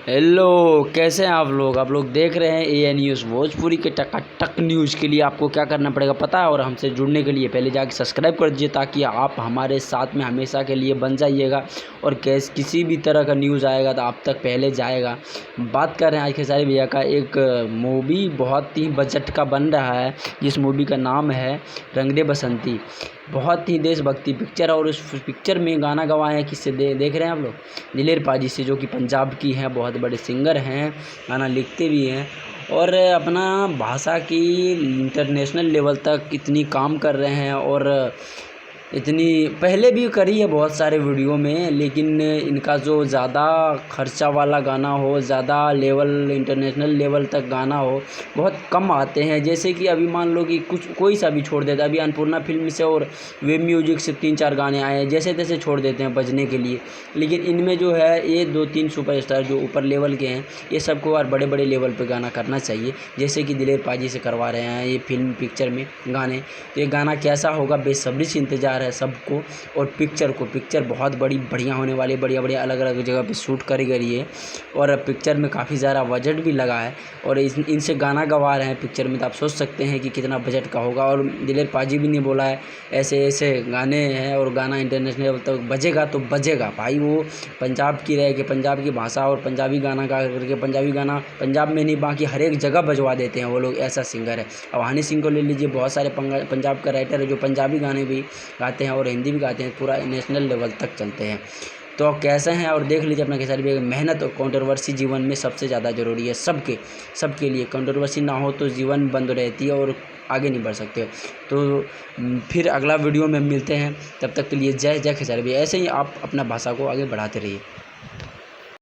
Hello, कैसे हैं आप लोग देख रहे हैं ए न्यूज़ भोजपुरी के टकाटक न्यूज़ के लिए आपको क्या करना पड़ेगा पता है। और हमसे जुड़ने के लिए पहले जाके सब्सक्राइब कर दीजिए ताकि आप हमारे साथ में हमेशा के लिए बन जाइएगा और किसी भी तरह का न्यूज़ आएगा तो आप तक पहले जाएगा। बात कर रहे हैं आज खेसारी भैया का एक मूवी बहुत ही बजट का बन रहा है, जिस मूवी का नाम है रंग दे बसंती। बहुत ही देशभक्ति पिक्चर और उस पिक्चर में गाना गवाए हैं किससे देख रहे हैं आप लोग, दिलेर पाजी से, जो कि पंजाब की हैं, बहुत बड़े सिंगर हैं, गाना लिखते भी हैं और अपना भाषा की इंटरनेशनल लेवल तक इतनी काम कर रहे हैं। और इतनी पहले भी करी है बहुत सारे वीडियो में, लेकिन इनका जो ज़्यादा खर्चा वाला गाना हो, ज़्यादा लेवल इंटरनेशनल लेवल तक गाना हो, बहुत कम आते हैं। जैसे कि अभी मान लो कि कोई सा भी छोड़ देता है, अभी अन्नपूर्णा फिल्म से और वेब म्यूजिक से 3-4 गाने आए हैं, जैसे तैसे छोड़ देते हैं बजने के लिए। लेकिन इनमें जो है ये 2-3 सुपरस्टार जो ऊपर लेवल के हैं, ये सबको और बड़े बड़े लेवल पे गाना करना चाहिए, जैसे कि दिलेर पाजी से करवा रहे हैं ये फिल्म पिक्चर में गाने। तो ये गाना कैसा होगा बेसब्री से इंतज़ार है सबको। और पिक्चर बहुत बढ़िया होने वाली, बढ़िया अलग अलग जगह पे शूट करी गई है और पिक्चर में काफ़ी ज़्यादा बजट भी लगा है और इनसे गाना गवा रहे हैं पिक्चर में, तो आप सोच सकते हैं कि कितना बजट का होगा। और दिलेर पाजी भी ने बोला है ऐसे ऐसे गाने हैं और गाना इंटरनेशनल लेवल तक बजेगा तो बजेगा भाई। वो पंजाब की रह के पंजाब की भाषा और पंजाबी गाना गा करके, पंजाबी गाना पंजाब में नहीं बाकी हर एक जगह बजवा देते हैं वो लोग, ऐसा सिंगर है। अब हनी सिंह को ले लीजिए, बहुत सारे पंजाब का राइटर है जो पंजाबी गाने भी गाते हैं और हिंदी भी गाते हैं, पूरा नेशनल लेवल तक चलते हैं। तो कैसे हैं और देख लीजिए अपना खेसारी भैया। मेहनत और कंट्रोवर्सी जीवन में सबसे ज़्यादा ज़रूरी है, सबके लिए। कंट्रोवर्सी ना हो तो जीवन बंद रहती है और आगे नहीं बढ़ सकते। तो फिर अगला वीडियो में मिलते हैं, तब तक के लिए जय जय खेसारी भैया। ऐसे ही आप अपना भाषा को आगे बढ़ाते रहिए।